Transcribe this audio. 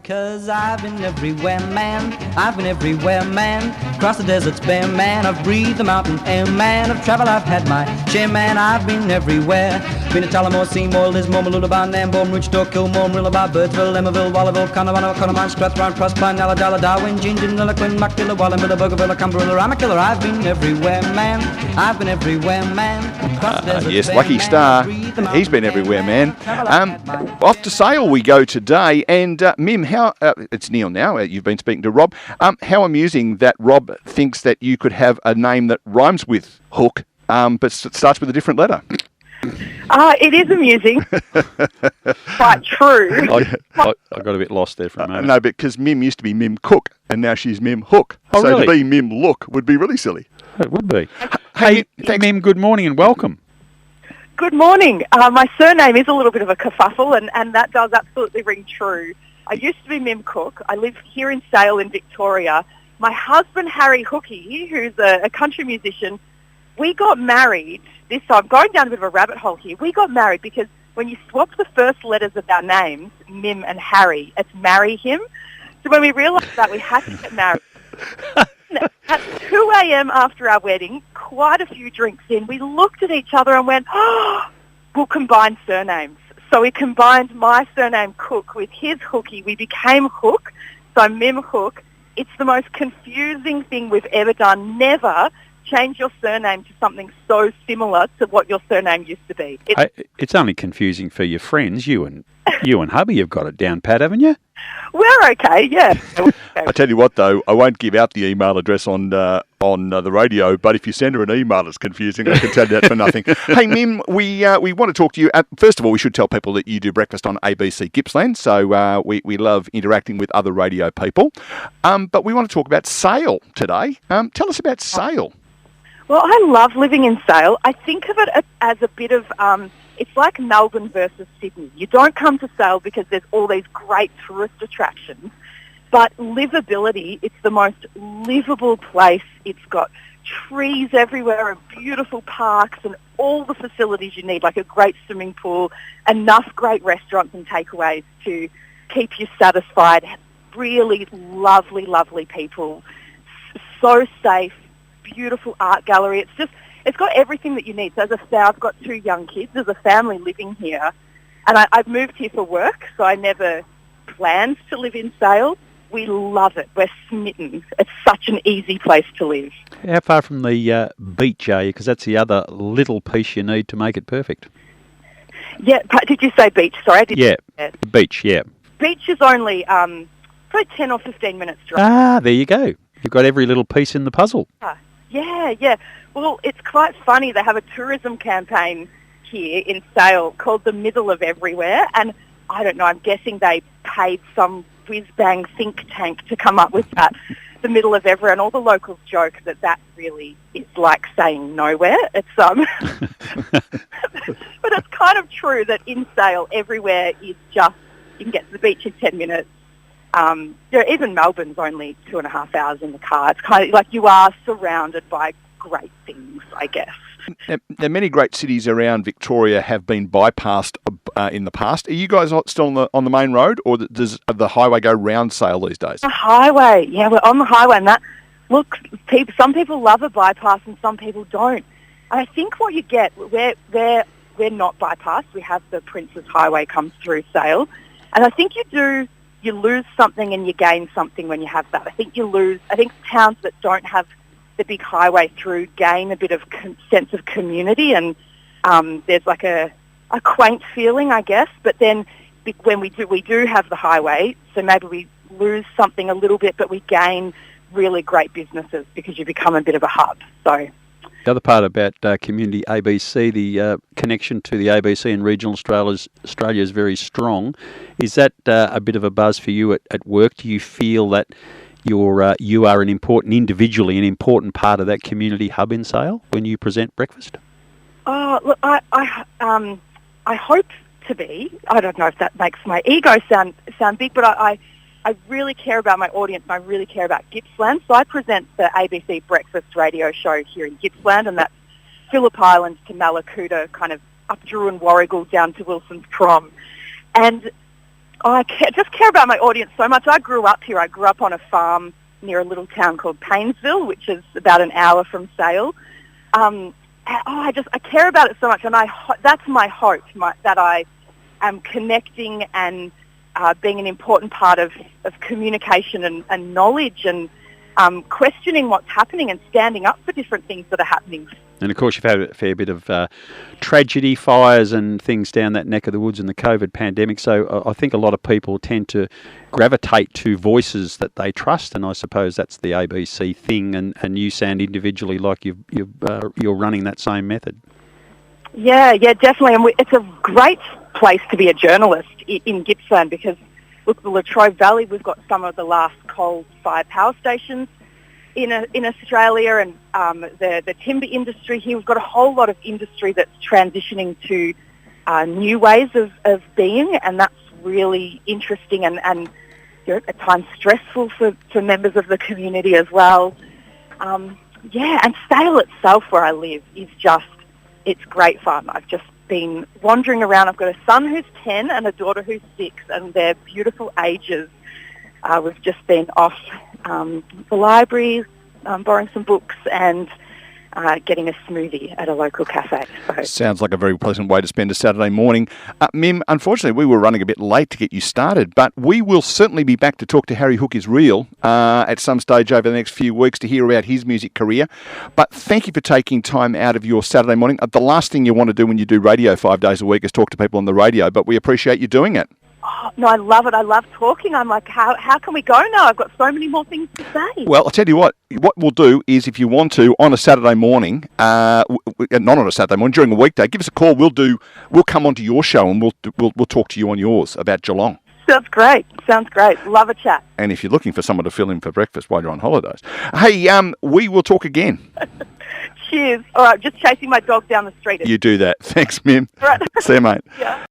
'Cause I've been everywhere, man. I've been everywhere, man. Across the deserts bare, man. I've breathed the mountain air, man. I've traveled, I've had my share, man. I've been everywhere. Been to Tullamore, Seymour, Lismore, Mooloolaba, Nambour, Roochdore, Kilmore, Marillaba, Birdsville, Emmaville, Wallabill, Connemara, Connemara, Strathround, Proserpine, Ulladulla, Darwin, Gingin, Lilliquin, Muckdilla, Wallumbilla, Bougainville, Cumberland, Ramakiller. I've been everywhere, man. I've been everywhere, man. Yes, lucky star. He's been everywhere, man. Off to Sale we go today, and Mim, it's Neil now. You've been speaking to Rob. How amusing that Rob thinks that you could have a name that rhymes with Hook, but starts with a different letter. It is amusing. Quite true. I got a bit lost there for a moment. No, because Mim used to be Mim Cook, and now she's Mim Hook. Oh, so really? To be Mim Look would be really silly. It would be. Hey, Mim, good morning and welcome. Good morning. My surname is a little bit of a kerfuffle, and that does absolutely ring true. I used to be Mim Cook. I live here in Sale in Victoria. My husband, Harry Hookie, who's a country musician, we got married. I'm going down a bit of a rabbit hole here. We got married because when you swap the first letters of our names, Mim and Harry, it's marry him. So when we realised that, we had to get married. At 2 a.m. after our wedding, quite a few drinks in, we looked at each other and went, we'll combine surnames. So we combined my surname Cook with his Hookie. We became Hook, so Mim Hook. It's the most confusing thing we've ever done. Never change your surname to something so similar to what your surname used to be. It's only confusing for your friends. You and hubby have got it down pat, haven't you? We're okay, yeah. I tell you what, though, I won't give out the email address on the radio, but if you send her an email, it's confusing. I can tell you that for nothing. Hey, Mim, we want to talk to you. First of all, we should tell people that you do breakfast on ABC Gippsland, so we love interacting with other radio people. But we want to talk about Sale today. Tell us about Sale. Well, I love living in Sale. I think of it as a bit of, it's like Melbourne versus Sydney. You don't come to Sale because there's all these great tourist attractions, but livability, it's the most livable place. It's got trees everywhere and beautiful parks and all the facilities you need, like a great swimming pool, enough great restaurants and takeaways to keep you satisfied. Really lovely, lovely people. So safe. Beautiful art gallery. It's got everything that you need. So I've got 2 young kids. There's a family living here. And I've moved here for work, so I never planned to live in Sale. We love it. We're smitten. It's such an easy place to live. How far from the beach are you? Because that's the other little piece you need to make it perfect. Yeah, did you say beach? Sorry, I didn't. Yeah, beach, yeah. Beach is only probably 10 or 15 minutes drive. Ah, there you go. You've got every little piece in the puzzle. Yeah. Well, it's quite funny. They have a tourism campaign here in Sale called The Middle of Everywhere, and I don't know, I'm guessing they paid some whiz-bang think tank to come up with that, The Middle of Everywhere, and all the locals joke that really is like saying nowhere. It's but it's kind of true that in Sale, everywhere is just, you can get to the beach in 10 minutes. Even Melbourne's only 2.5 hours in the car. It's kind of like you are surrounded by great things, I guess. Now, many great cities around Victoria have been bypassed in the past. Are you guys still on the main road, or does the highway go round Sale these days? The highway, yeah, we're on the highway, and some people love a bypass and some people don't. And I think what you get, we're not bypassed. We have the Princes Highway comes through Sale, and I think you lose something and you gain something when you have that. I think towns that don't have the big highway through gain a bit of sense of community, and there's like a quaint feeling, I guess. But then when we do have the highway, so maybe we lose something a little bit, but we gain really great businesses because you become a bit of a hub. So the other part about Community ABC, the connection to the ABC and regional Australia is very strong. Is that a bit of a buzz for you at work? Do you feel that you are an important part of that community hub in Sale when you present breakfast? Oh, look, I hope to be. I don't know if that makes my ego sound big, but I really care about my audience and I really care about Gippsland. So I present the ABC Breakfast radio show here in Gippsland, and that's Phillip Island to Mallacoota, kind of up Drew and Warrigal down to Wilson's Prom. And just care about my audience so much. I grew up here. I grew up on a farm near a little town called Paynesville, which is about an hour from Sale. I care about it so much, and that's my hope, that I am connecting and being an important part of communication and knowledge, and questioning what's happening and standing up for different things that are happening. And of course, you've had a fair bit of tragedy, fires and things down that neck of the woods in the COVID pandemic. So I think a lot of people tend to gravitate to voices that they trust, and I suppose that's the ABC thing. And you sound individually like you're running that same method. Yeah, definitely. And it's a great place to be a journalist in Gippsland, because look, the Latrobe Valley, we've got some of the last coal-fired power stations in Australia, and the timber industry here. We've got a whole lot of industry that's transitioning to new ways of being, and that's really interesting and at times stressful for members of the community as well. And Sale itself, where I live, it's great fun. I've just been wandering around. I've got a son who's 10 and a daughter who's 6, and they're beautiful ages. We've just been off the library, borrowing some books, and getting a smoothie at a local cafe. So. Sounds like a very pleasant way to spend a Saturday morning. Mim, unfortunately, we were running a bit late to get you started, but we will certainly be back to talk to Harry Hook is Real at some stage over the next few weeks to hear about his music career. But thank you for taking time out of your Saturday morning. The last thing you want to do when you do radio 5 days a week is talk to people on the radio, but we appreciate you doing it. Oh, no, I love it. I love talking. I'm like, how can we go now? I've got so many more things to say. Well, I'll tell you what we'll do is, if you want to, on a Saturday morning, not on a Saturday morning, during a weekday, give us a call. We'll come onto your show and we'll talk to you on yours about Geelong. Sounds great. Love a chat. And if you're looking for someone to fill in for breakfast while you're on holidays, hey, we will talk again. Cheers. All right, just chasing my dog down the street. You do that. Thanks, Mim. Right. See you, mate. Yeah.